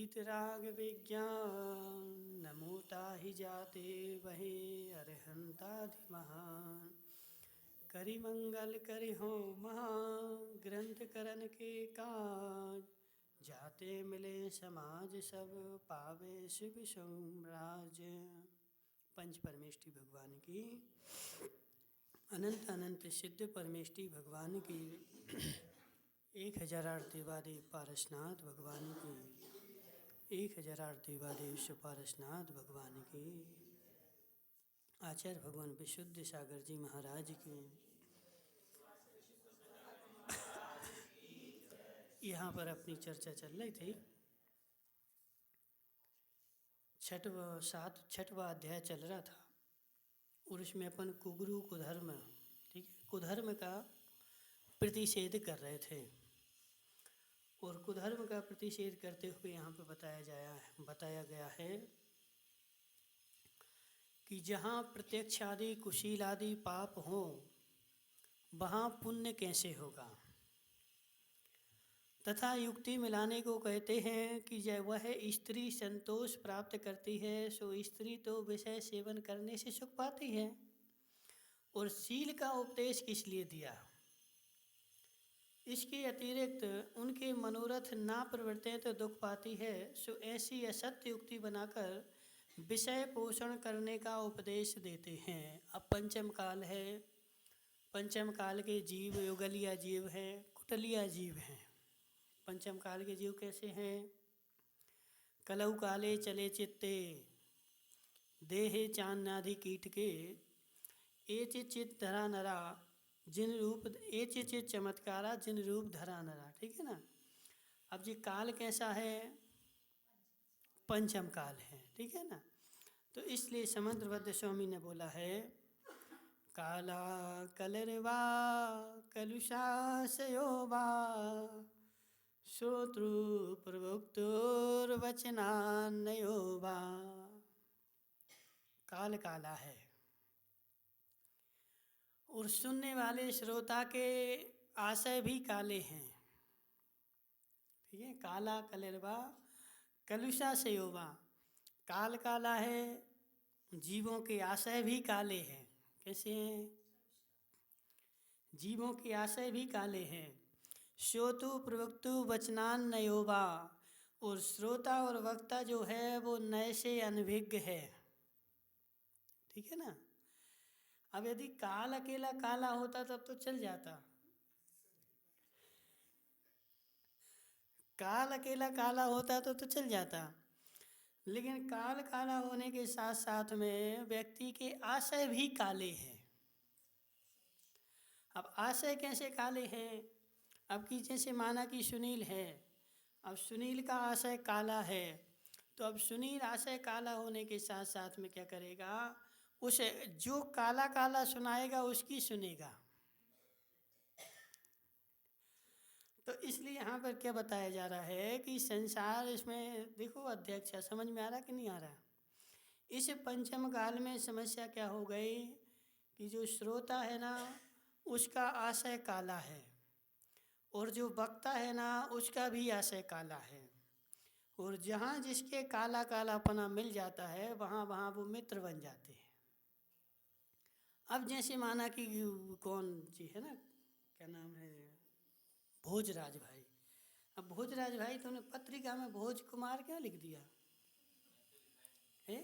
वीतराग विज्ञान नमोता ही जाते वहे अरहंताधि महान। करि मंगल करि हो महान ग्रंथ करन के काज। जाते मिले समाज सब पावे शिव साम्राज। पंच परमेष्टि भगवान की, अनंत अनंत सिद्ध परमेष्टि भगवान की, 1008 देवादेव पारसनाथ भगवान की, 1008 देवादेव सुपारसनाथ भगवान की, आचार्य भगवान विशुद्ध सागर जी महाराज की। यहाँ पर अपनी चर्चा चल रही थी, छठवां अध्याय चल रहा था और उसमें अपन कुगुरु कुधर्म, ठीक है, कुधर्म का प्रतिषेध कर रहे थे। और कुधर्म का प्रतिषेध करते हुए यहाँ पर बताया गया है कि जहाँ प्रत्यक्ष आदि कुशील आदि पाप हों वहाँ पुण्य कैसे होगा, तथा युक्ति मिलाने को कहते हैं कि जब वह स्त्री संतोष प्राप्त करती है सो स्त्री तो विषय सेवन करने से सुख पाती है। और शील का उपदेश किस लिए दिया, इसके अतिरिक्त उनके मनोरथ ना प्रवृत्तें तो दुख पाती है, सो ऐसी असत्य युक्ति बनाकर विषय पोषण करने का उपदेश देते हैं। अब पंचम काल है, पंचम काल के जीव युगलिया जीव हैं, कुटलिया जीव हैं। पंचम काल के जीव कैसे हैं? कलऊ काले चले चित्ते देहे चान्नाधि कीट के, एच चित धरा नरा जिन रूप, एच चित चमत्कारा जिन रूप धरा नरा। ठीक है ना। अब जी काल कैसा है? पंचम काल है, ठीक है ना। तो इसलिए समंत्रबद्ध स्वामी ने बोला है, काला कलरवा कलुषाशयोवा श्रोतृ प्रवक्तुर्वचनान्नयोवा। काल काला है और सुनने वाले श्रोता के आशय भी काले हैं। ठीक है, काला कलरवा कलुषा से योवा, काल काला है, जीवों के आशय भी काले हैं। कैसे हैं? जीवों के आशय भी काले हैं। श्रोतु प्रवक्तु वचनान नयोवा, और श्रोता और वक्ता जो है वो नए से अनभिज्ञ है। ठीक है ना। अब यदि काल अकेला काला होता तब तो चल जाता, काल अकेला काला होता तो चल जाता, लेकिन काल काला होने के साथ साथ में व्यक्ति के आशय भी काले हैं। अब आशय कैसे काले हैं? अब कि जैसे माना कि सुनील है, अब सुनील का आशय काला है, तो अब सुनील आशय काला होने के साथ साथ में क्या करेगा, उसे जो काला काला सुनाएगा उसकी सुनेगा। तो इसलिए यहाँ पर क्या बताया जा रहा है कि संसार, इसमें देखो अध्यक्ष, समझ में आ रहा कि नहीं आ रहा? इस पंचम काल में समस्या क्या हो गई कि जो श्रोता है ना उसका आशय काला है, और जो वक्ता है ना उसका भी आशय काला है, और जहाँ जिसके काला कालापना मिल जाता है वहाँ वहाँ वो मित्र बन जाते हैं। अब जैसे माना कि कौन जी है ना, क्या नाम है, भोजराज भाई। अब भोजराज भाई तुमने पत्रिका में भोज कुमार क्या लिख दिया है?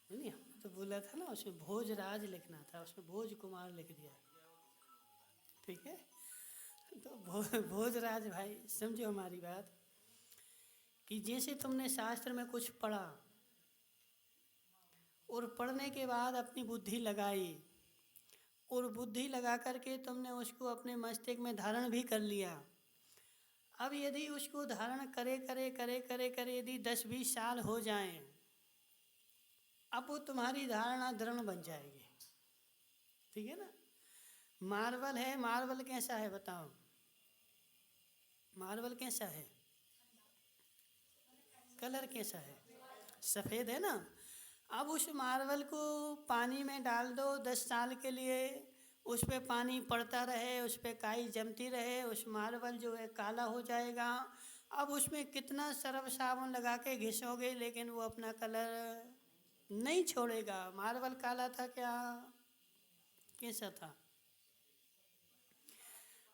नहीं, हमने तो बोला था ना उसमें भोजराज लिखना था, उसमें भोज कुमार लिख दिया। ठीक है, तो भोजराज भाई समझो हमारी बात, कि जैसे तुमने शास्त्र में कुछ पढ़ा और पढ़ने के बाद अपनी बुद्धि लगाई, और बुद्धि लगा करके तुमने उसको अपने मस्तिष्क में धारण भी कर लिया। अब यदि उसको धारण करे करे करे करे करे यदि 10-20 साल हो जाएं, अब वो तुम्हारी धारणा दृढ़ बन जाएगी। ठीक है ना। मार्बल है, मार्बल कैसा है बताओ? मार्बल कैसा है? कलर कैसा है? सफ़ेद है ना। अब उस मार्बल को पानी में डाल दो 10 साल के लिए, उस पर पानी पड़ता रहे, उस पर काई जमती रहे, उस मार्बल जो है काला हो जाएगा, अब उसमें कितना सर्फ साबुन लगा के घिसोगे लेकिन वो अपना कलर नहीं छोड़ेगा। मार्बल काला था क्या, कैसा था?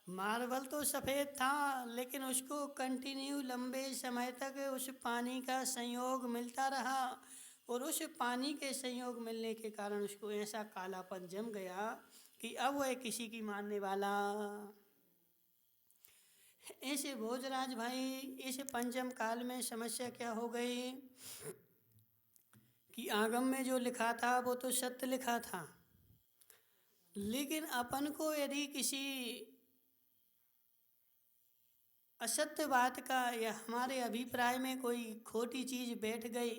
मार्बल तो सफ़ेद था, लेकिन उसको कंटिन्यू लंबे समय तक उस पानी का संयोग मिलता रहा, और उस पानी के संयोग मिलने के कारण उसको ऐसा कालापन जम गया कि अब वह किसी की मानने वाला। ऐसे भोजराज भाई, इस पंचम काल में समस्या क्या हो गई कि आगम में जो लिखा था वो तो सत्य लिखा था, लेकिन अपन को यदि किसी असत्य बात का या हमारे अभिप्राय में कोई खोटी चीज़ बैठ गई,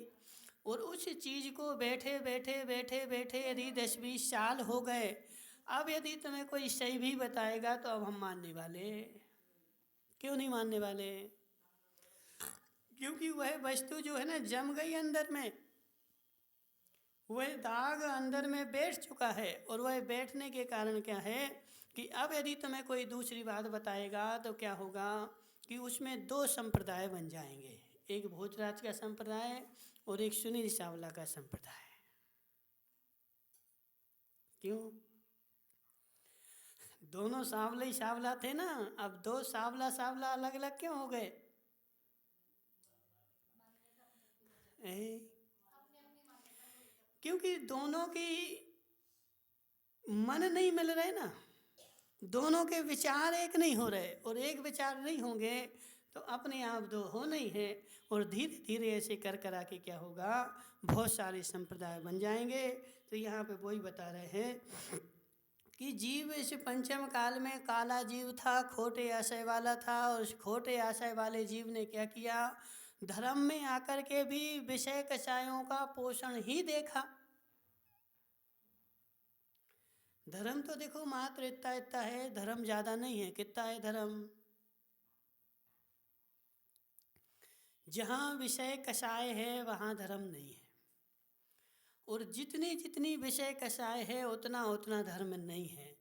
और उस चीज़ को बैठे बैठे बैठे बैठे यदि 10-20 साल हो गए, अब यदि तुम्हें कोई सही भी बताएगा तो अब हम मानने वाले क्यों नहीं मानने वाले? क्योंकि वह वस्तु जो है ना जम गई अंदर में, वह दाग अंदर में बैठ चुका है, और वह बैठने के कारण क्या है कि अब यदि तुम्हें कोई दूसरी बात बताएगा तो क्या होगा कि उसमें दो संप्रदाय बन जाएंगे, एक भोजराज का संप्रदाय और एक सुनील सावला का संप्रदाय। क्यों? दोनों सावले ही सावला थे ना, अब दो सावला सावला अलग अलग क्यों हो गए? क्योंकि दोनों की मन नहीं मिल रहे ना, दोनों के विचार एक नहीं हो रहे, और एक विचार नहीं होंगे तो अपने आप दो हो नहीं है, और धीरे धीरे ऐसे कर करा के क्या होगा, बहुत सारे संप्रदाय बन जाएंगे। तो यहाँ पे वही बता रहे हैं कि जीव इस पंचम काल में काला जीव था, खोटे आशय वाला था, और उस खोटे आशय वाले जीव ने क्या किया, धर्म में आकर के भी विषय कषायों का पोषण ही देखा। धर्म तो देखो मात्र इतना इतना है, धर्म ज़्यादा नहीं है। कितना है धर्म? जहाँ विषय कषाय है वहाँ धर्म नहीं है, और जितनी जितनी विषय कषाय है उतना उतना धर्म नहीं है,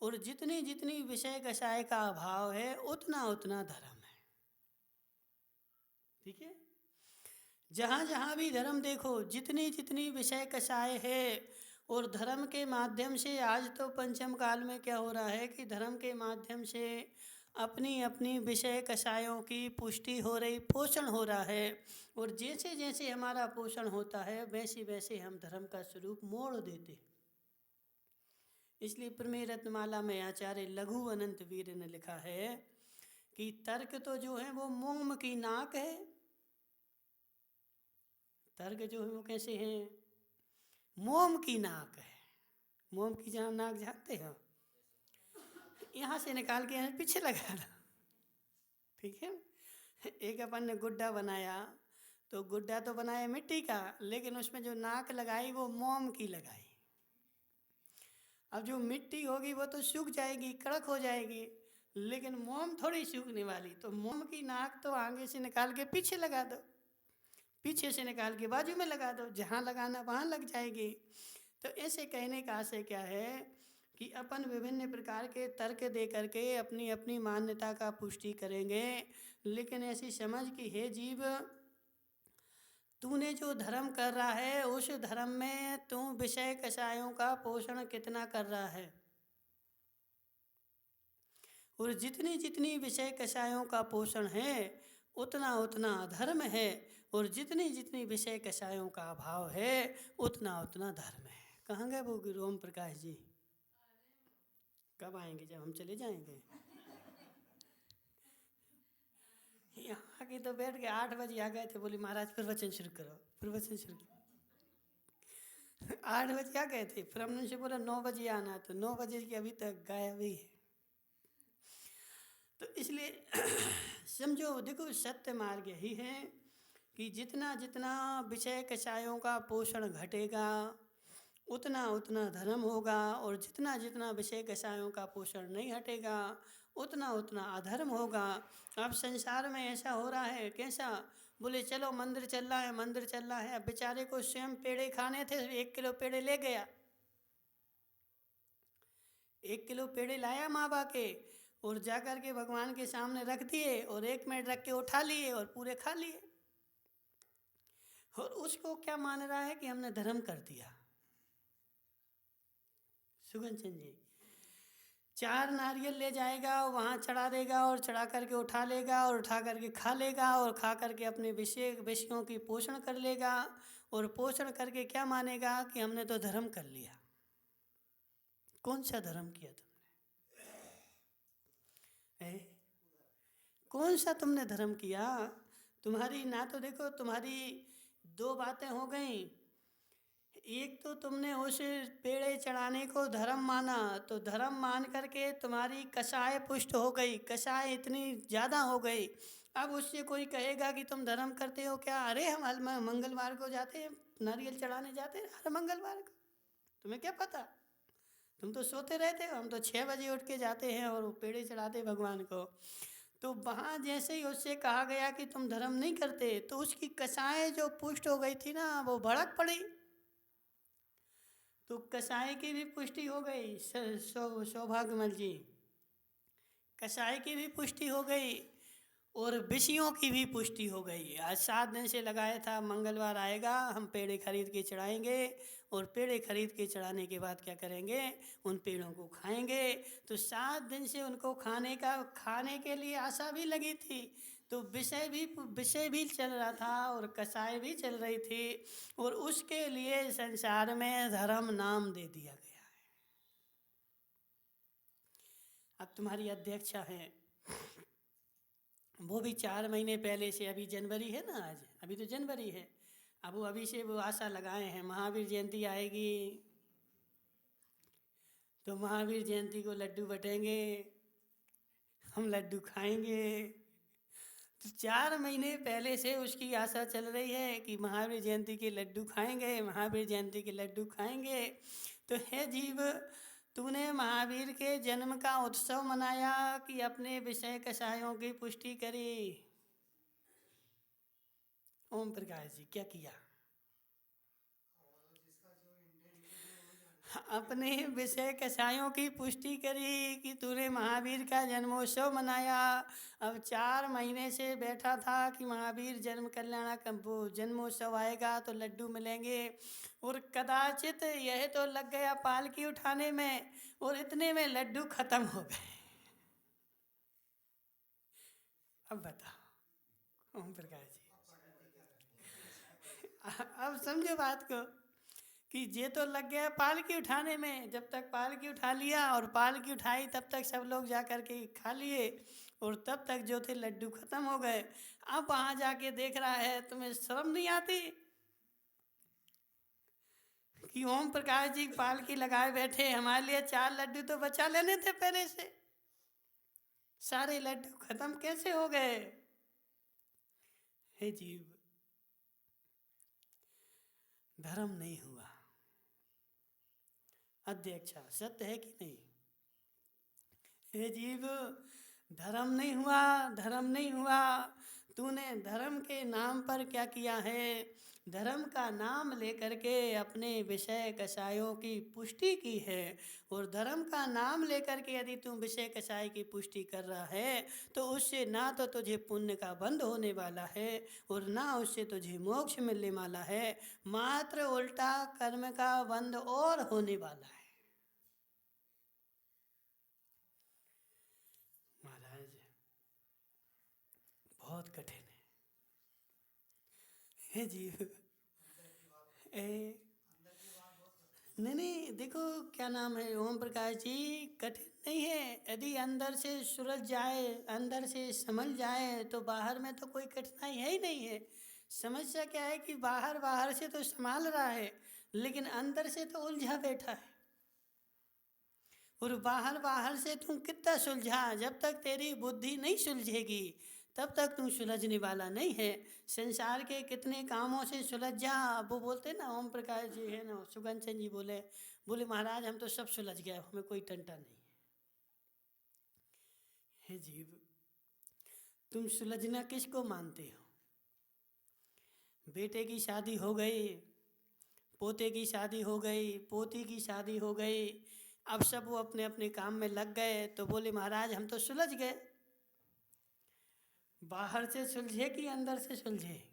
और जितनी जितनी विषय कषाय का अभाव है उतना उतना धर्म है। ठीक है? जहाँ जहाँ भी धर्म देखो, जितनी जितनी विषय कषाय है, और धर्म के माध्यम से आज तो पंचम काल में क्या हो रहा है कि धर्म के माध्यम से अपनी अपनी विषय कषायों की पुष्टि हो रही, पोषण हो रहा है, और जैसे जैसे हमारा पोषण होता है वैसे वैसे हम धर्म का स्वरूप मोड़ देते। इसलिए प्रमेय रत्नमाला में आचार्य लघु अनंत वीर ने लिखा है कि तर्क तो जो है वो मोम की नाक है। तर्क जो है वो कैसे है? मोम की नाक है। मोम की जहाँ नाक जानते हो, यहाँ से निकाल के यहाँ पीछे लगा दो। ठीक है? एक अपन ने गुड्डा बनाया, तो गुड्डा तो बनाया मिट्टी का, लेकिन उसमें जो नाक लगाई वो मोम की लगाई। अब जो मिट्टी होगी वो तो सूख जाएगी, कड़क हो जाएगी, लेकिन मोम थोड़ी सूखने वाली। तो मोम की नाक तो आगे से निकाल के पीछे लगा दो, पीछे से निकाल के बाजू में लगा दो, जहाँ लगाना वहाँ लग जाएगी। तो ऐसे कहने का आशय क्या है कि अपन विभिन्न प्रकार के तर्क दे करके अपनी अपनी मान्यता का पुष्टि करेंगे, लेकिन ऐसी समझ कि हे जीव, तूने जो धर्म कर रहा है उस धर्म में तू विषय कषायों का पोषण कितना कर रहा है, और जितनी जितनी विषय कषायों का पोषण है उतना उतना अधर्म है, और जितनी जितनी विषय कषायों का अभाव है उतना उतना धर्म है। कहाँ गए वो ओम प्रकाश जी? कब आएंगे? जब हम चले जाएंगे। यहाँ के तो बैठ के 8 बजे आ गए थे, बोले महाराज प्रवचन शुरू करो, प्रवचन शुरू करो। 8 बजे आ गए थे, फिर हमने उनसे बोला 9 बजे आना, तो 9 बजे की अभी तक गायब ही है। तो इसलिए समझो, देखो सत्य मार्ग यही है कि जितना जितना विषय कषायों का पोषण घटेगा उतना उतना धर्म होगा, और जितना जितना विषय कषायों का पोषण नहीं हटेगा उतना उतना अधर्म होगा। अब संसार में ऐसा हो रहा है, कैसा? बोले चलो मंदिर चल रहा है, मंदिर चल रहा है। अब बेचारे को स्वयं पेड़े खाने थे, 1 किलो पेड़े ले गया, 1 किलो पेड़े लाया माँ बा के, और जा कर के भगवान के सामने रख दिए और 1 मिनट रख के उठा लिए और पूरे खा लिए। और उसको क्या मान रहा है कि हमने धर्म कर दिया। सुगन चंद जी 4 नारियल ले जाएगा और वहाँ चढ़ा देगा और चढ़ा करके उठा लेगा और उठा करके खा लेगा और खा करके अपने विषयों की पोषण कर लेगा और पोषण करके क्या मानेगा कि हमने तो धर्म कर लिया। कौन सा धर्म किया तुमने? कौन सा तुमने धर्म किया? तुम्हारी ना तो देखो तुम्हारी 2 बातें हो गई। एक तो तुमने उस पेड़े चढ़ाने को धर्म माना, तो धर्म मान करके तुम्हारी कषाय पुष्ट हो गई, कषाय इतनी ज़्यादा हो गई। अब उससे कोई कहेगा कि तुम धर्म करते हो क्या? अरे हम मंगलवार को जाते हैं, नारियल चढ़ाने जाते हैं हर मंगलवार को, तुम्हें क्या पता? तुम तो सोते रहते हो, हम तो 6 बजे उठ के जाते हैं और पेड़े चढ़ाते भगवान को। तो वहाँ जैसे ही उससे कहा गया कि तुम धर्म नहीं करते, तो उसकी कषाय जो पुष्ट हो गई थी ना, वो भड़क पड़ी। तो कसाई की भी पुष्टि हो गई। सौभाग्यमल जी, कसाई की भी पुष्टि हो गई और विषयों की भी पुष्टि हो गई। आज 7 दिन से लगाया था, मंगलवार आएगा हम पेड़े खरीद के चढ़ाएंगे और पेड़े खरीद के चढ़ाने के बाद क्या करेंगे, उन पेड़ों को खाएंगे। तो 7 दिन से उनको खाने के लिए आशा भी लगी थी। तो विषय भी चल रहा था और कसाई भी चल रही थी और उसके लिए संसार में धर्म नाम दे दिया गया है। अब तुम्हारी अध्यक्षा है, वो भी 4 महीने पहले से, अभी जनवरी है ना, आज अभी तो जनवरी है, अब वो अभी से वो आशा लगाए हैं महावीर जयंती आएगी तो महावीर जयंती को लड्डू बटेंगे, हम लड्डू खाएंगे। तो 4 महीने पहले से उसकी आशा चल रही है कि महावीर जयंती के लड्डू खाएंगे, महावीर जयंती के लड्डू खाएंगे। तो हे जीव, तूने महावीर के जन्म का उत्सव मनाया कि अपने विषय कषायों की पुष्टि करी? ओम प्रकाश जी क्या किया? अपने विषय कषायों की पुष्टि करी कि तूने महावीर का जन्मोत्सव मनाया। अब 4 महीने से बैठा था कि महावीर जन्म कल्याण वो जन्मोत्सव आएगा तो लड्डू मिलेंगे, और कदाचित यह तो लग गया पालकी उठाने में और इतने में लड्डू खत्म हो गए। अब बताओ ओम प्रकाश जी, अब समझो बात को कि ये तो लग गया पालकी उठाने में। जब तक पालकी उठा लिया और पालकी उठाई तब तक सब लोग जा कर के खा लिए और तब तक जो थे लड्डू खत्म हो गए। अब वहाँ जाके देख रहा है, तुम्हें शर्म नहीं आती कि ओम प्रकाश जी पालकी लगाए बैठे, हमारे लिए 4 लड्डू तो बचा लेने थे पहले से, सारे लड्डू खत्म कैसे हो गए? हे जीव, धर्म नहीं हुआ। अध्यक्षा सत्य है कि नहीं? हे जीव, धर्म नहीं हुआ, धर्म नहीं हुआ। तूने धर्म के नाम पर क्या किया है? धर्म का नाम लेकर के अपने विषय कषायों की पुष्टि की है। और धर्म का नाम लेकर के यदि तू विषय कषाय की पुष्टि कर रहा है तो उससे ना तो तुझे पुण्य का बंध होने वाला है और ना उससे तुझे मोक्ष मिलने वाला है, मात्र उल्टा कर्म का बंध और होने वाला है। महाराज बहुत कठिन है जीव। नहीं देखो क्या नाम है ओम प्रकाश जी, कठिन नहीं है। यदि अंदर से सुलझ जाए, अंदर से समझ जाए तो बाहर में तो कोई कठिनाई है ही नहीं है। समस्या क्या है कि बाहर से तो संभाल रहा है लेकिन अंदर से तो उलझा बैठा है। और बाहर से तुम कितना सुलझा, जब तक तेरी बुद्धि नहीं सुलझेगी तब तक तुम सुलझने वाला नहीं है। संसार के कितने कामों से सुलझ जा। वो बोलते ना ओम प्रकाश जी है ना, सुगन चंद जी बोले महाराज हम तो सब सुलझ गए, हमें कोई टंटा नहीं है। जीव, तुम सुलझना किसको मानते हो? बेटे की शादी हो गई, पोते की शादी हो गई, पोती की शादी हो गई, अब सब वो अपने अपने काम में लग गए, तो बोले महाराज हम तो सुलझ गए। बाहर से सुलझे कि अंदर से सुलझे?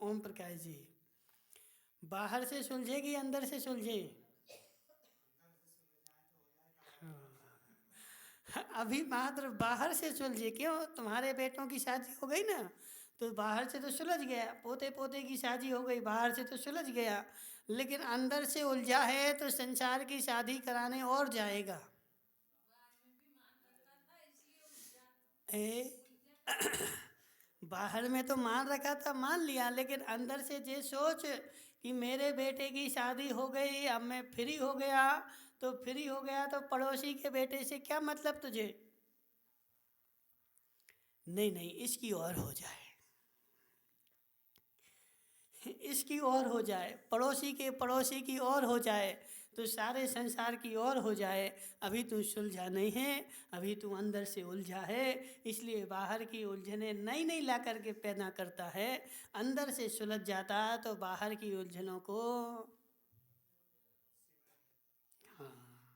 ओम प्रकाश जी, बाहर से सुलझे कि अंदर से सुलझे? अभी मात्र बाहर से सुलझे। क्यों? तुम्हारे बेटों की शादी हो गई ना, तो बाहर से तो सुलझ गया। पोते पोते की शादी हो गई, बाहर से तो सुलझ गया, लेकिन अंदर से उलझा है तो संसार की शादी कराने और जाएगा। ए बाहर में तो मान रखा था, मान लिया, लेकिन अंदर से ये सोच कि मेरे बेटे की शादी हो गई, अब मैं फ्री हो गया, तो फ्री हो गया तो पड़ोसी के बेटे से क्या मतलब तुझे? नहीं नहीं, इसकी और हो जाए, इसकी और हो जाए, पड़ोसी की और हो जाए, तो सारे संसार की और हो जाए। अभी तू सुलझा नहीं है, अभी तू अंदर से उलझा है, इसलिए बाहर की उलझने नई नई ला करके पैदा करता है। अंदर से सुलझ जाता तो बाहर की उलझनों को। हाँ,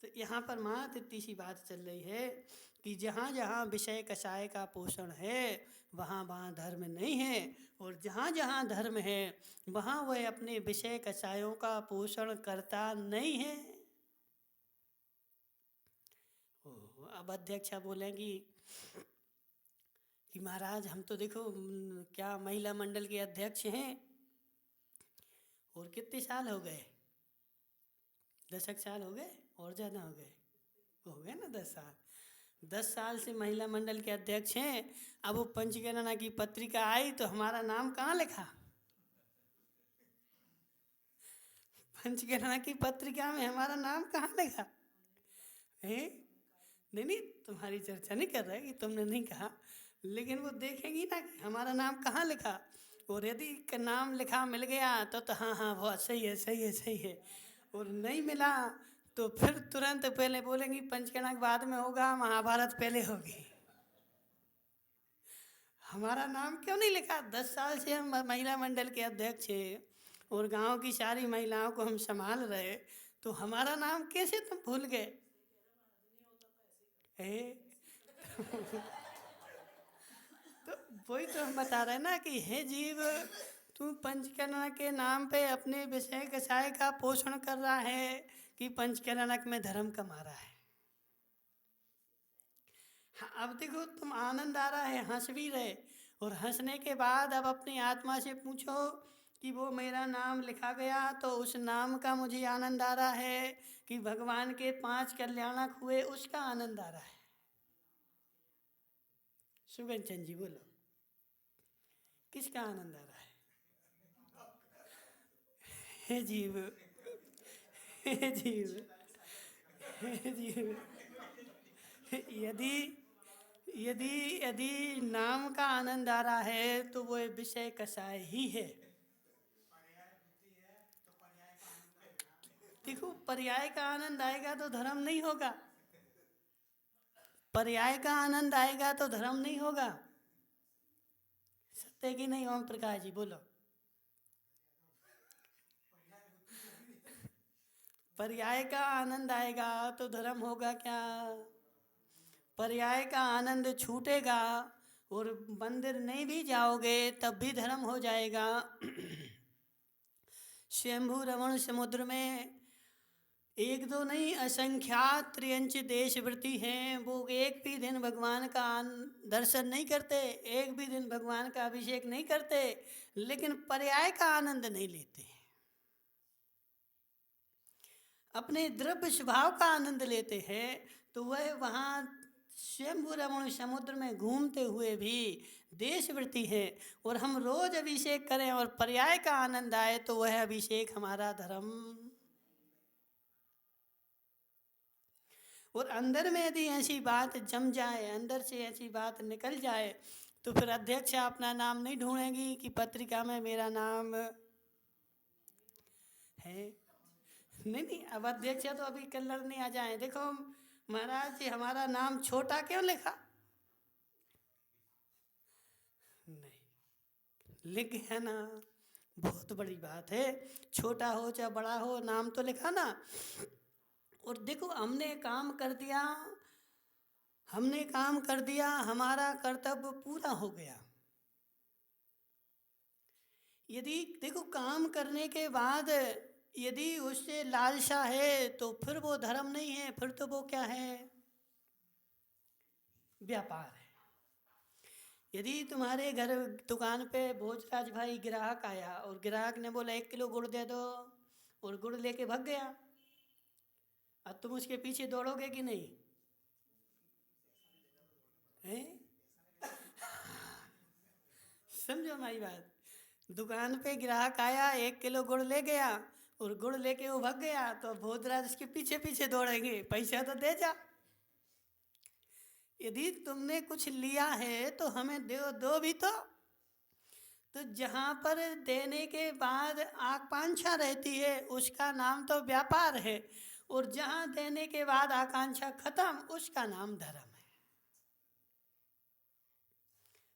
तो यहाँ पर मात्र इतनी सी बात चल रही है कि जहाँ जहाँ विषय कषाय का पोषण है वहाँ वहाँ धर्म नहीं है, और जहाँ जहाँ धर्म है वहाँ वह अपने विषय कषायों का पोषण करता नहीं है। अब अध्यक्षा बोलेंगी कि महाराज हम तो देखो क्या महिला मंडल के अध्यक्ष हैं, और कितने साल हो गए? 10 साल हो गए, और ज़्यादा हो गए ना 10 साल। 10 साल से महिला मंडल के अध्यक्ष हैं। अब वो पंचगणना की पत्रिका आई तो हमारा नाम कहाँ लिखा? पंचगणना की पत्रिका में हमारा नाम कहाँ लिखा है? नहीं नहीं, तुम्हारी चर्चा नहीं कर रहे कि तुमने नहीं कहा, लेकिन वो देखेंगी ना कि हमारा नाम कहाँ लिखा। और यदि का नाम लिखा मिल गया तो हाँ हाँ बहुत सही है, सही है, सही है। और नहीं मिला तो फिर तुरंत पहले बोलेंगी पंचगणना बाद में होगा, महाभारत पहले होगी। हमारा नाम क्यों नहीं लिखा? 10 साल से हम महिला मंडल के अध्यक्ष हैं और गांव की सारी महिलाओं को हम संभाल रहे, तो हमारा नाम कैसे तुम भूल गए? ए? तो वही तो हम बता रहे हैं ना कि हे जीव, तू पंचकर्णक के नाम पे अपने विषय कषाय का पोषण कर रहा है कि पंचकर्णक में धर्म कमा रहा है। हाँ, अब देखो तुम आनंद आ रहा है, हंस भी रहे, और हंसने के बाद अब अपनी आत्मा से पूछो कि वो मेरा नाम लिखा गया तो उस नाम का मुझे आनंद आ रहा है कि भगवान के 5 कल्याणक हुए उसका आनंद आ रहा है? सुगन चंद जी बोलो, किसका आनंद आ रहा है? हे जीव, हे जीव, हे जीव, यदि यदि यदि नाम का आनंद आ रहा है तो वो विषय कषाय ही है। देखो, पर्याय का आनंद आएगा तो धर्म नहीं होगा, पर्याय का आनंद आएगा तो धर्म नहीं होगा। सत्य कि नहीं ओम प्रकाश जी बोलो? पर्याय का आनंद आएगा तो धर्म होगा क्या? पर्याय का आनंद छूटेगा और मंदिर नहीं भी जाओगे तब भी धर्म हो जाएगा। स्वयंभू रमण समुद्र में एक दो नहीं असंख्यात त्रियंच देशवृत्ति हैं, वो एक भी दिन भगवान का दर्शन नहीं करते, एक भी दिन भगवान का अभिषेक नहीं करते, लेकिन पर्याय का आनंद नहीं लेते, अपने द्रव्य स्वभाव का आनंद लेते हैं। तो वह वहाँ स्वयंभू रमण समुद्र में घूमते हुए भी देशवृत्ति है, और हम रोज अभिषेक करें और पर्याय का आनंद आए तो वह अभिषेक हमारा धर्म। और अंदर में यदि ऐसी बात जम जाए, अंदर से ऐसी बात निकल जाए, तो फिर अध्यक्ष अपना नाम नहीं ढूंढेगी कि पत्रिका में मेरा नाम है। नहीं नहीं, अब अध्यक्ष तो अभी कलर नहीं आ जाए। देखो महाराज जी, हमारा नाम छोटा क्यों लिखा? नहीं, लिख है ना, बहुत बड़ी बात है। छोटा हो चाहे बड़ा हो, नाम तो लिखा ना। और देखो हमने काम कर दिया, हमने काम कर दिया, हमारा कर्तव्य पूरा हो गया। यदि देखो काम करने के बाद यदि उससे लालसा है तो फिर वो धर्म नहीं है, फिर तो वो क्या है, व्यापार है। यदि तुम्हारे घर दुकान पे भोजराज भाई ग्राहक आया और ग्राहक ने बोला 1 किलो गुड़ दे दो, और गुड़ लेके भाग गया, अब तुम उसके पीछे दौड़ोगे कि नहीं हैं? समझो हमारी बात। दुकान पे ग्राहक आया, 1 किलो गुड़ ले गया और गुड़ लेके वो भाग गया, तो भोजराज उसके पीछे पीछे दौड़ेंगे, पैसा तो दे जा। यदि तुमने कुछ लिया है तो हमें दो भी तो जहाँ पर देने के बाद आकांक्षा रहती है उसका नाम तो व्यापार है, और जहाँ देने के बाद आकांक्षा खत्म उसका नाम धर्म है।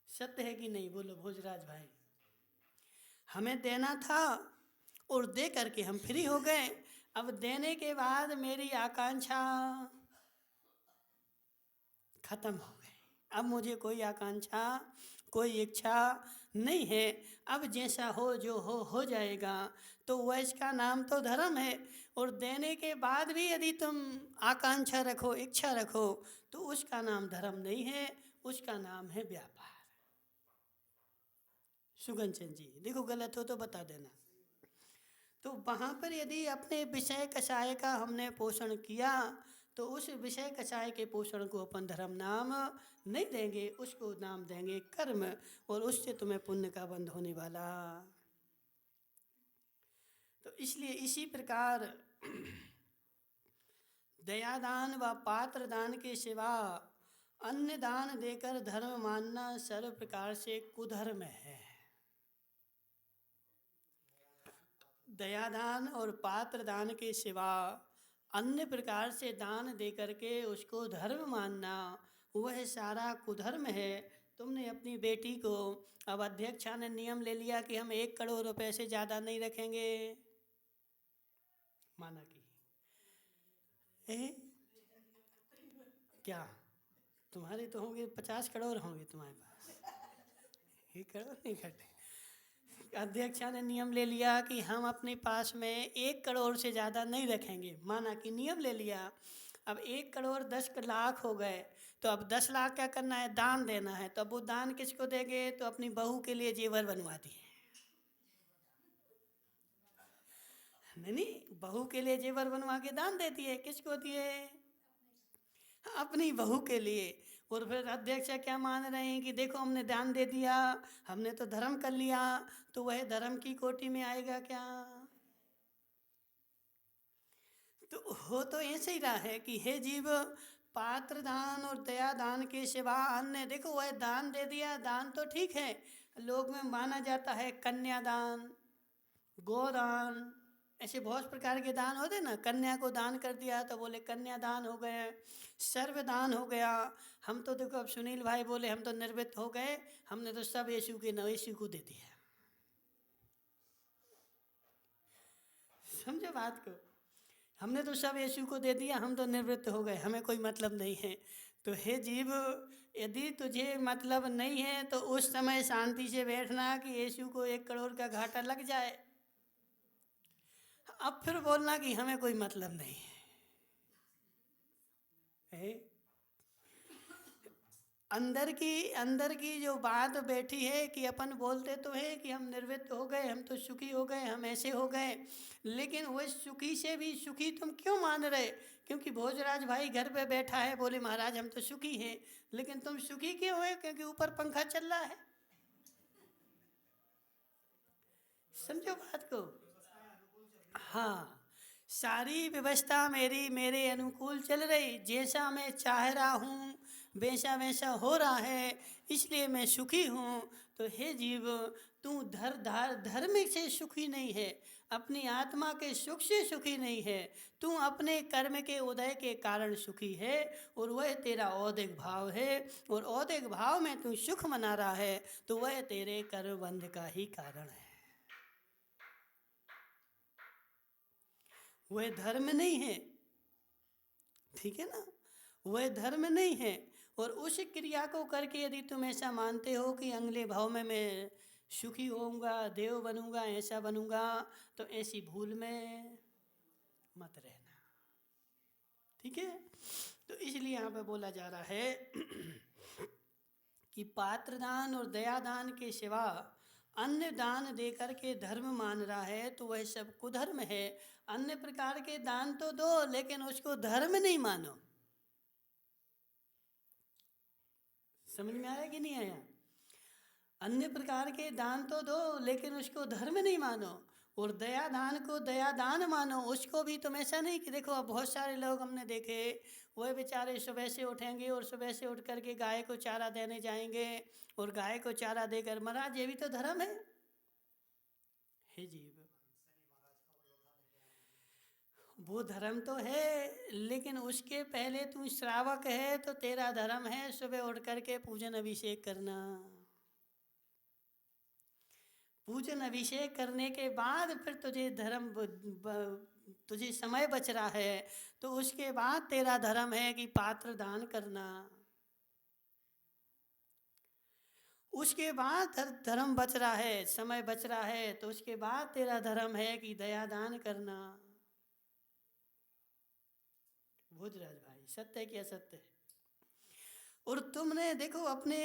सत्य है कि नहीं, बोलो भोजराज भाई। हमें देना था और दे करके हम फ्री हो गए। अब देने के बाद मेरी आकांक्षा खत्म हो गई, अब मुझे कोई आकांक्षा, कोई इच्छा नहीं है। अब जैसा हो जो हो जाएगा, तो वह इसका नाम तो धर्म है। और देने के बाद भी यदि तुम आकांक्षा रखो, इच्छा रखो, तो उसका नाम धर्म नहीं है, उसका नाम है व्यापार। सुगंचन जी देखो, गलत हो तो बता देना। तो वहाँ पर यदि अपने विषय कषाय का हमने पोषण किया, तो उस विषय कषाय के पोषण को अपन धर्म नाम नहीं देंगे, उसको नाम देंगे कर्म, और उससे तुम्हें पुण्य का बंध होने वाला। तो इसलिए इसी प्रकार दयादान व पात्र दान के सिवा अन्य दान देकर धर्म मानना सर्व प्रकार से कुधर्म है। दयादान और पात्र दान के सिवा अन्य प्रकार से दान दे करके उसको धर्म मानना, वह सारा कुधर्म है। तुमने अपनी बेटी को, अब अध्यक्षा ने नियम ले लिया कि हम 1 करोड़ रुपए से ज़्यादा नहीं रखेंगे, माना कि क्या तुम्हारे तो होंगे 50 करोड़ होंगे तुम्हारे पास, 1 करोड़ नहीं घटे। अध्यक्षा ने नियम ले लिया कि हम अपने पास में 1 करोड़ से ज़्यादा नहीं रखेंगे, माना कि नियम ले लिया। अब 1 करोड़ 10 लाख हो गए, तो अब 10 लाख क्या करना है, दान देना है। तो अब वो दान किसको देंगे, तो अपनी बहू के लिए जेवर बनवा दिए। नहीं, बहू के लिए जेवर बनवा के दान दे दिए, किसको दिए, अपनी बहू के लिए। और फिर अध्यक्ष क्या मान रहे हैं कि देखो हमने दान दे दिया, हमने तो धर्म कर लिया, तो वह धर्म की कोटि में आएगा क्या। तो हो तो ऐसे ही रहा है कि हे जीव, पात्र दान और दया दान के सिवा अन्य, देखो वह दान दे दिया, दान तो ठीक है, लोग में माना जाता है कन्यादान, गोदान, ऐसे बहुत प्रकार के दान होते ना। कन्या को दान कर दिया तो बोले कन्यादान हो गए, सर्वदान हो गया। हम तो देखो, अब सुनील भाई बोले हम तो निर्वृत्त हो गए, हमने तो सब यीशु के नवेशी को दे दिया। समझो बात को, हमने तो सब यीशु को दे दिया, हम तो निवृत्त हो गए, हमें कोई मतलब नहीं है। तो हे जीव, यदि तुझे मतलब नहीं है तो उस समय शांति से बैठना कि यीशु को 1 करोड़ का घाटा लग जाए, अब फिर बोलना कि हमें कोई मतलब नहीं है। अंदर की जो बात बैठी है कि अपन बोलते तो है कि हम निर्वृत्त हो गए, हम तो सुखी हो गए, हम ऐसे हो गए, लेकिन वो सुखी से भी सुखी तुम क्यों मान रहे। क्योंकि भोजराज भाई घर पे बैठा है, बोले महाराज हम तो सुखी हैं, लेकिन तुम सुखी क्यों हो, क्योंकि ऊपर पंखा चल रहा है। समझो बात को। हाँ, सारी व्यवस्था मेरी मेरे अनुकूल चल रही, जैसा मैं चाह रहा हूँ वैसा वैसा हो रहा है, इसलिए मैं सुखी हूँ। तो हे जीव, तू धर्म से सुखी नहीं है, अपनी आत्मा के सुख से सुखी नहीं है, तू अपने कर्म के उदय के कारण सुखी है, और वह तेरा औदिक भाव है, और औदिक भाव में तू सुख मना रहा है, तो वह तेरे कर्म बंध का ही कारण है। वह धर्म नहीं है, ठीक है ना, वह धर्म नहीं है। और उस क्रिया को करके यदि तुम ऐसा मानते हो कि अगले भाव में मैं सुखी होऊंगा, देव बनूंगा, ऐसा बनूंगा, तो ऐसी भूल में मत रहना, ठीक है। तो इसलिए यहाँ पे बोला जा रहा है कि पात्र दान और दया दान के सिवा अन्य दान देकर के धर्म मान रहा है तो वह सब कुधर्म है। अन्य प्रकार के दान तो दो, लेकिन उसको धर्म नहीं मानो। समझ में आया कि नहीं आया? अन्य प्रकार के दान तो दो, लेकिन उसको धर्म नहीं मानो। और दया दान को दया दान मानो, उसको भी तुम ऐसा नहीं कि देखो, अब बहुत सारे लोग हमने देखे, वह बेचारे सुबह से उठेंगे और सुबह से उठ करके गाय को चारा देने जाएंगे और गाय को चारा देकर, महाराज ये भी तो धर्म है जीव, वो धर्म तो है, लेकिन उसके पहले तू श्रावक है तो तेरा धर्म है सुबह उठ करके पूजन अभिषेक करना। पूजन अभिषेक करने के बाद फिर तुझे तुझे समय बच रहा है तो उसके बाद तेरा धर्म है कि पात्र दान करना। उसके बाद धर्म बच रहा है, समय बच रहा है, तो उसके बाद तेरा धर्म है कि दया दान करना। भोजराज भाई, सत्य है कि असत्य है? और तुमने देखो अपने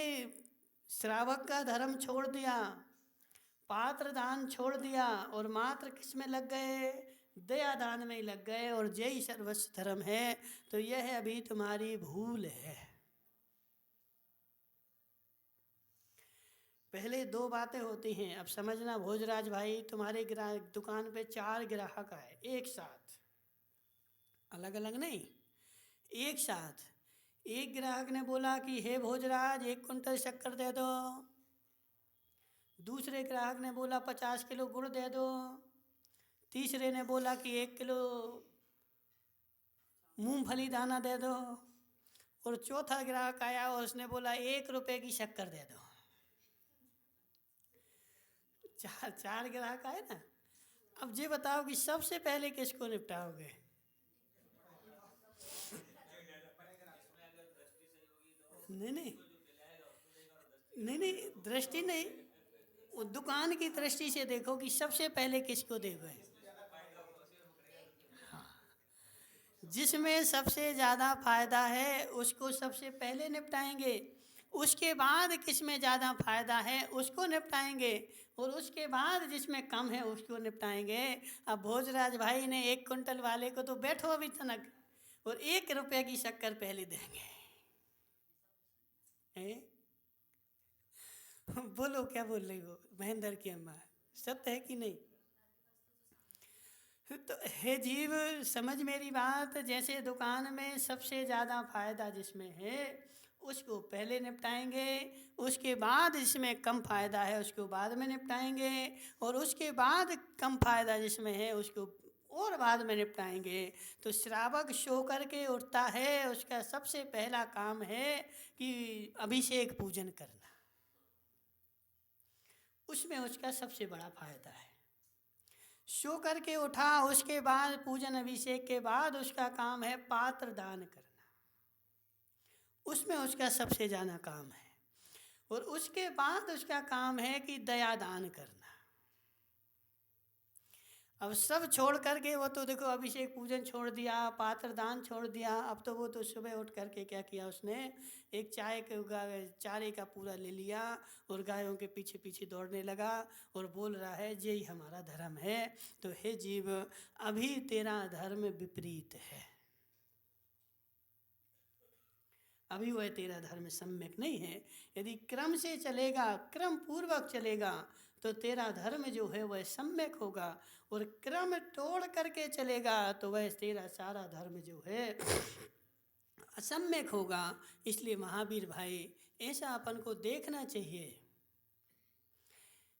श्रावक का धर्म छोड़ दिया, पात्र दान छोड़ दिया और मात्र किस में लग गए? दया दान में लग गए, और जय सर्वस्व धर्म है। तो यह अभी तुम्हारी भूल है। पहले दो बातें होती हैं, अब समझना भोजराज भाई, तुम्हारे दुकान पे 4 ग्राहक आए एक साथ, अलग अलग नहीं, एक साथ। एक ग्राहक ने बोला कि हे भोजराज 1 कुंटल शक्कर दे दो। दूसरे ग्राहक ने बोला 50 किलो गुड़ दे दो। तीसरे ने बोला कि 1 किलो मूंगफली दाना दे दो। और चौथा ग्राहक आया और उसने बोला 1 रुपए की शक्कर दे दो। चार ग्राहक आए ना। अब ये बताओ कि सबसे पहले किसको निपटाओगे? नहीं नहीं नहीं नहीं, दृष्टि नहीं, वो दुकान की दृष्टि से देखो कि सबसे पहले किसको दोगे। जिसमें सबसे ज़्यादा फायदा है उसको सबसे पहले निपटाएंगे, उसके बाद किसमें ज़्यादा फायदा है उसको निपटाएंगे, और उसके बाद जिसमें कम है उसको निपटाएंगे। अब भोजराज भाई ने 1 कुंटल वाले को तो बैठो अभी तनक, और 1 रुपये की शक्कर पहले देंगे। बोलो क्या बोल रही हो महेंद्र की अम्मा, सत्य है कि नहीं? तो हे जीव, समझ मेरी बात, जैसे दुकान में सबसे ज़्यादा फायदा जिसमें है उसको पहले निपटाएंगे, उसके बाद जिसमें कम फायदा है उसको बाद में निपटाएंगे, और उसके बाद कम फायदा जिसमें है उसको और बाद में निपटाएंगे। तो श्रावक सो करके उठता है, उसका सबसे पहला काम है कि अभिषेक पूजन करना, उसमें उसका सबसे बड़ा फायदा है। सो करके उठा, उसके बाद पूजन अभिषेक के बाद उसका काम है पात्र दान करना, उसमें उसका सबसे ज़्यादा काम है। और उसके बाद उसका काम है कि दया दान करना। अब सब छोड़ करके वो तो देखो अभिषेक पूजन छोड़ दिया, पात्र दान छोड़ दिया, अब तो वो तो सुबह उठ करके क्या किया उसने, एक चारे का पूरा ले लिया और गायों के पीछे पीछे दौड़ने लगा और बोल रहा है यही हमारा धर्म है। तो हे जीव, अभी तेरा धर्म विपरीत है, अभी वह तेरा धर्म सम्यक नहीं है। यदि क्रम से चलेगा, क्रम पूर्वक चलेगा, तो तेरा धर्म जो है वह सम्यक होगा, और क्रम तोड़ करके चलेगा तो वह तेरा सारा धर्म जो है असम्यक होगा। इसलिए महावीर भाई, ऐसा अपन को देखना चाहिए,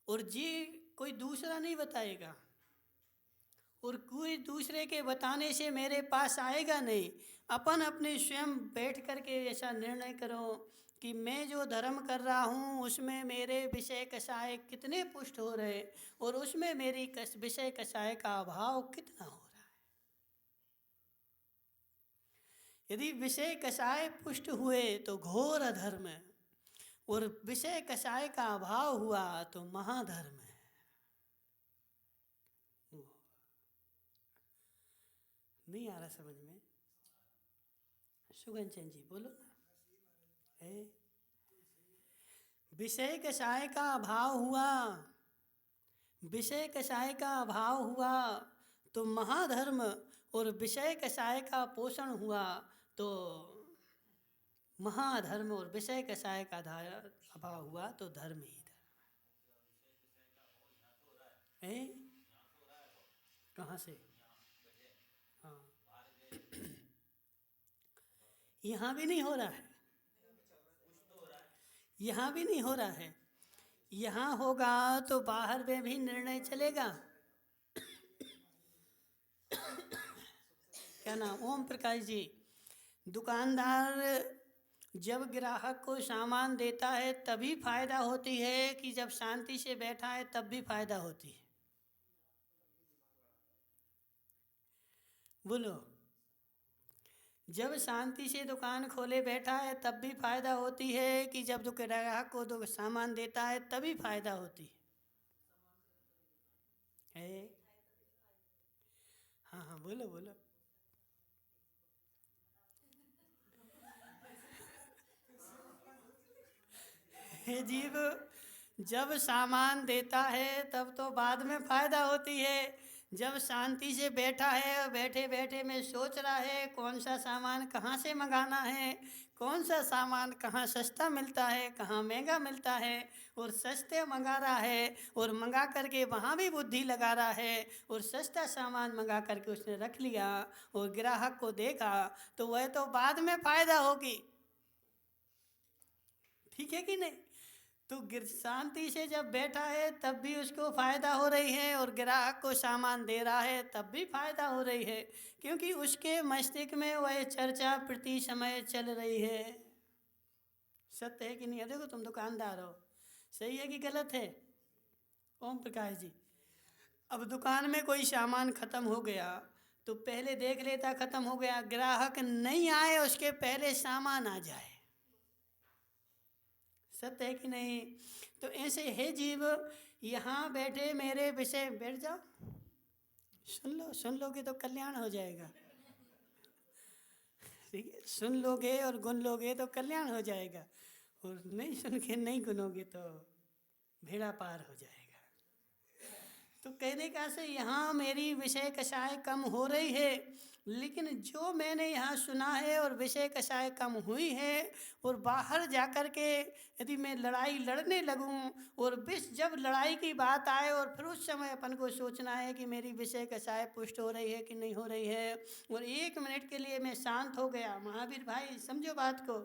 और जी कोई दूसरा नहीं बताएगा, और कोई दूसरे के बताने से मेरे पास आएगा नहीं। अपन अपने स्वयं बैठ करके ऐसा निर्णय करो कि मैं जो धर्म कर रहा हूँ उसमें मेरे विषय कषाय कितने पुष्ट हो रहे, और उसमें मेरी विषय कषाय का अभाव कितना हो रहा है। यदि विषय कषाय पुष्ट हुए तो घोर अधर्म है, और विषय कषाय का अभाव हुआ तो महाधर्म है। नहीं आ रहा समझ में? सुगन चंद जी बोलो ना। है विषय कषाय का अभाव हुआ, विषय कषाय का अभाव हुआ तो महाधर्म, और विषय कषाय का पोषण हुआ तो महाधर्म, और विषय कषाय का अभाव हुआ तो धर्म ही धर्म है। कहाँ से? हाँ, यहाँ भी नहीं हो रहा है, यहाँ भी नहीं हो रहा है। यहाँ होगा तो बाहर में भी निर्णय चलेगा। क्या नाम? ओम प्रकाश जी। दुकानदार जब ग्राहक को सामान देता है तभी फायदा होती है कि जब शांति से बैठा है तब भी फायदा होती है? बोलो। जब शांति से दुकान खोले बैठा है तब भी फायदा होती है कि जब ग्राहक को सामान देता है तभी फायदा होती है? हाँ हाँ बोलो बोलो। हे जीव, जब सामान देता है तब तो बाद में फायदा होती है। जब शांति से बैठा है और बैठे बैठे में सोच रहा है कौन सा सामान कहाँ से मंगाना है, कौन सा सामान कहाँ सस्ता मिलता है, कहाँ महंगा मिलता है, और सस्ते मंगा रहा है, और मंगा करके वहाँ भी बुद्धि लगा रहा है, और सस्ता सामान मंगा करके उसने रख लिया और ग्राहक को देखा, तो वह तो बाद में फायदा होगी। ठीक है कि नहीं? तो शांति से जब बैठा है तब भी उसको फायदा हो रही है, और ग्राहक को सामान दे रहा है तब भी फायदा हो रही है, क्योंकि उसके मस्तिष्क में वह चर्चा प्रति समय चल रही है। सत्य है कि नहीं? देखो तुम दुकानदार हो, सही है कि गलत है? ओम प्रकाश जी, अब दुकान में कोई सामान खत्म हो गया तो पहले देख लेता खत्म हो गया, ग्राहक नहीं आए उसके पहले सामान आ जाए। सत्य है कि नहीं? तो ऐसे हे जीव, यहाँ बैठे मेरे विषय बैठ जाओ, सुन लो, सुन लोगे तो कल्याण हो जाएगा। ठीक है, सुन लोगे और गुन लोगे तो कल्याण हो जाएगा, और नहीं सुन के नहीं गुनोगे तो भेड़ा पार हो जाएगा। तो कहने का से यहाँ मेरी विषय कषाय कम हो रही है, लेकिन जो मैंने यहाँ सुना है और विषय कषाय कम हुई है, और बाहर जाकर के यदि मैं लड़ाई लड़ने लगूं, और जब लड़ाई की बात आए और फिर उस समय अपन को सोचना है कि मेरी विषय कषाय पुष्ट हो रही है कि नहीं हो रही है, और 1 मिनट के लिए मैं शांत हो गया। महावीर भाई समझो बात को,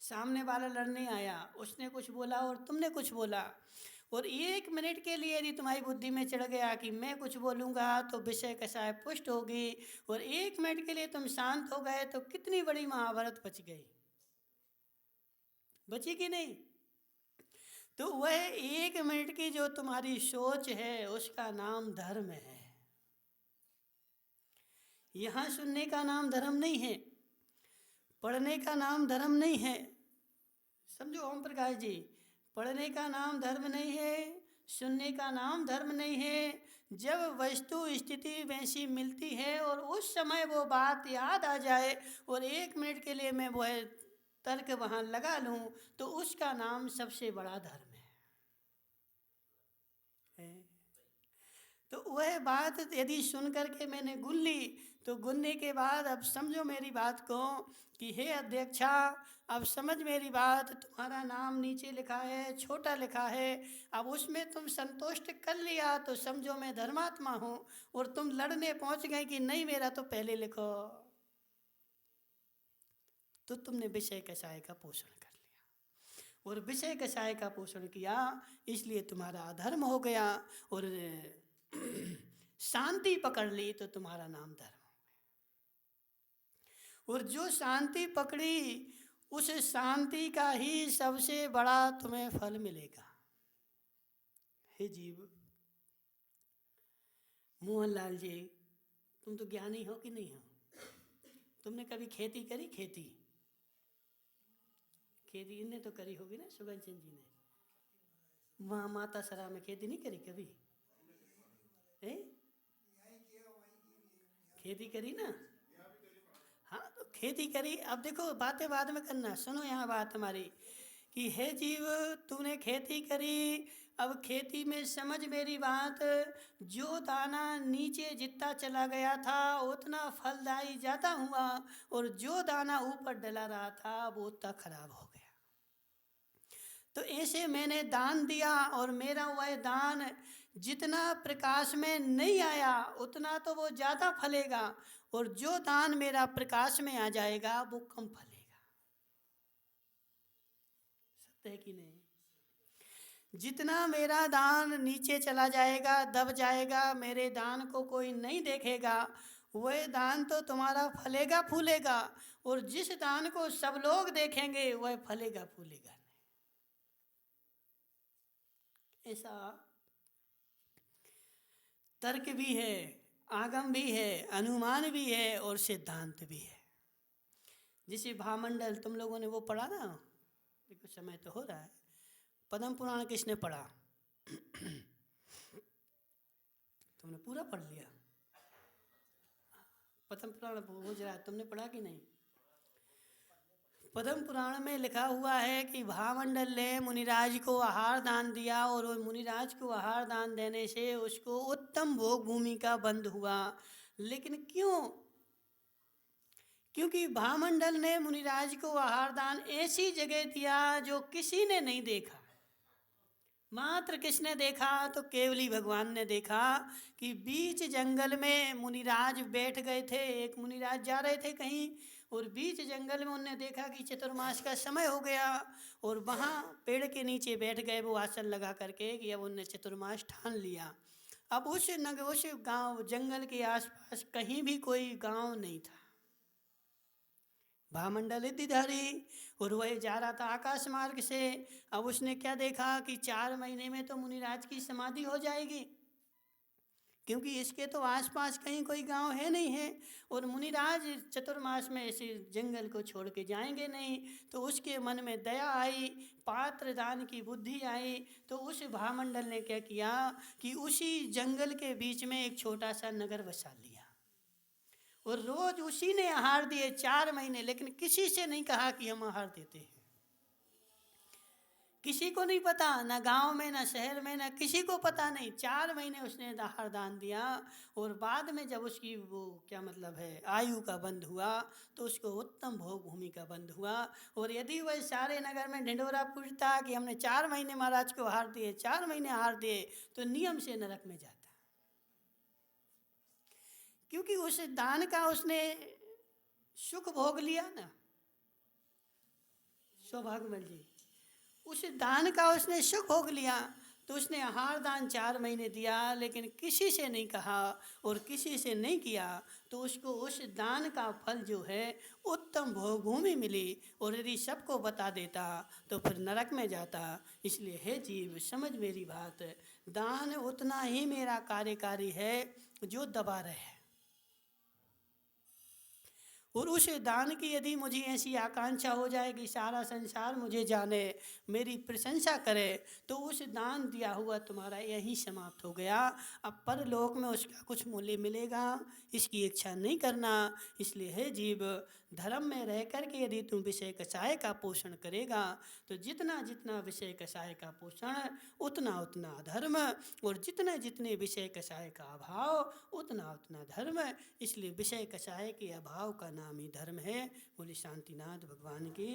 सामने वाला लड़ने आया, उसने कुछ बोला और तुमने कुछ बोला, और 1 मिनट के लिए यदि तुम्हारी बुद्धि में चढ़ गया कि मैं कुछ बोलूँगा तो विषय कषाय पुष्ट होगी, और 1 मिनट के लिए तुम शांत हो गए, तो कितनी बड़ी महाभारत बच गई, बची कि नहीं? तो वह 1 मिनट की जो तुम्हारी सोच है उसका नाम धर्म है। यहाँ सुनने का नाम धर्म नहीं है, पढ़ने का नाम धर्म नहीं है। समझो ओम प्रकाश जी, पढ़ने का नाम धर्म नहीं है, सुनने का नाम धर्म नहीं है। जब वस्तु स्थिति वैसी मिलती है और उस समय वो बात याद आ जाए और 1 मिनट के लिए मैं वह तर्क वहाँ लगा लूँ, तो उसका नाम सबसे बड़ा धर्म है। तो वह बात यदि सुन करके मैंने गुन ली, तो गुनने के बाद अब समझो मेरी बात को कि हे अध्यक्षा, अब समझ मेरी बात, तुम्हारा नाम नीचे लिखा है, छोटा लिखा है, अब उसमें तुम संतुष्ट कर लिया तो समझो मैं धर्मात्मा हूँ, और तुम लड़ने पहुँच गए कि नहीं मेरा तो पहले लिखो, तो तुमने विषय कषाय का पोषण कर लिया, और विषय कषाय का पोषण किया इसलिए तुम्हारा अधर्म हो गया, और शांति पकड़ ली तो तुम्हारा नाम धर्म हो गया। और जो शांति पकड़ी उस शांति का ही सबसे बड़ा तुम्हें फल मिलेगा। हे जीव, मोहनलाल जी तुम तो ज्ञानी हो कि नहीं हो? तुमने कभी खेती करी? खेती इनने तो करी होगी ना, सुगन चंद जी ने। वहाँ माता सरा में खेती नहीं करी कभी? है? खेती करी ना? हाँ, तो खेती करी। अब देखो, बातें बाद में करना, सुनो यहाँ बात हमारी कि हे जीव, तूने खेती करी। अब खेती में समझ मेरी बात, जो दाना नीचे जितना चला गया था उतना फलदायी ज़्यादा हुआ, और जो दाना ऊपर डला रहा था वो उतना खराब हो गया। तो ऐसे मैंने दान दिया, और मेरा वह दान जितना प्रकाश में नहीं आया उतना तो वो ज़्यादा फलेगा, और जो दान मेरा प्रकाश में आ जाएगा वो कम फलेगा। सत्य है कि नहीं? जितना मेरा दान नीचे चला जाएगा, दब जाएगा, मेरे दान को कोई नहीं देखेगा, वह दान तो तुम्हारा फलेगा फूलेगा, और जिस दान को सब लोग देखेंगे वह फलेगा फूलेगा नहीं। ऐसा तर्क भी है, आगम भी है, अनुमान भी है, और सिद्धांत भी है। जिसे भामंडल तुम लोगों ने वो पढ़ा ना, देखो समय तो हो रहा है। पद्म पुराण किसने पढ़ा? तुमने पूरा पढ़ लिया? पद्म पुराण गुजरात तुमने पढ़ा कि नहीं? पद्म पुराण में लिखा हुआ है कि भामंडल ने मुनिराज को आहार दान दिया, और मुनिराज को आहार दान देने से उसको उत्तम भोग भूमि का बंध हुआ। लेकिन क्यों? क्योंकि भामंडल ने मुनिराज को आहार दान ऐसी जगह दिया जो किसी ने नहीं देखा। मात्र किसने देखा? तो केवली भगवान ने देखा कि बीच जंगल में मुनिराज बैठ गए थे। एक मुनिराज जा रहे थे कहीं, और बीच जंगल में उन्होंने देखा कि चतुर्मास का समय हो गया, और वहाँ पेड़ के नीचे बैठ गए वो आसन लगा करके कि अब उनने चतुर्मास ठान लिया। अब उस गांव जंगल के आसपास कहीं भी कोई गांव नहीं था। भामंडल इतिधारी, और वह जा रहा था आकाश मार्ग से। अब उसने क्या देखा कि 4 महीने में तो मुनिराज की समाधि हो जाएगी, क्योंकि इसके तो आसपास कहीं कोई गांव है नहीं है, और मुनिराज चतुर्मास में ऐसे जंगल को छोड़ के जाएंगे नहीं। तो उसके मन में दया आई, पात्र दान की बुद्धि आई। तो उस भामंडल ने क्या किया कि उसी जंगल के बीच में एक छोटा सा नगर बसा लिया, और रोज उसी ने आहार दिए 4 महीने। लेकिन किसी से नहीं कहा कि हम आहार देते हैं, किसी को नहीं पता, ना गांव में ना शहर में, ना किसी को पता नहीं। 4 महीने उसने आहार दान दिया, और बाद में जब उसकी वो क्या मतलब है आयु का बंध हुआ, तो उसको उत्तम भोग भूमि का बंध हुआ। और यदि वह सारे नगर में ढिंढोरा पूछता कि हमने 4 महीने महाराज को आहार दिए, 4 महीने आहार दिए, तो नियम से नरक में जाता, क्योंकि उस दान का उसने सुख भोग लिया ना। सौभाग्यमल जी, उस दान का उसने सुख भोग लिया। तो उसने आहार दान 4 महीने दिया, लेकिन किसी से नहीं कहा और किसी से नहीं किया, तो उसको उस दान का फल जो है उत्तम भोग भूमि मिली। और यदि सबको बता देता तो फिर नरक में जाता। इसलिए हे जीव, समझ मेरी बात, दान उतना ही मेरा कार्यकारी है जो दबा रहे। और उस दान की यदि मुझे ऐसी आकांक्षा हो जाए कि सारा संसार मुझे जाने, मेरी प्रशंसा करे, तो उस दान दिया हुआ तुम्हारा यहीं समाप्त हो गया। अब परलोक में उसका कुछ मूल्य मिलेगा, इसकी इच्छा नहीं करना। इसलिए हे जीव, धर्म में रह कर के यदि तुम विषय कषाय का पोषण करेगा, तो जितना जितना विषय कषाय का पोषण उतना उतना धर्म, और जितने जितने विषय कषाय का अभाव उतना उतना धर्म। इसलिए विषय कषाय के अभाव का नाम ही धर्म है। बोले शांतिनाथ भगवान की।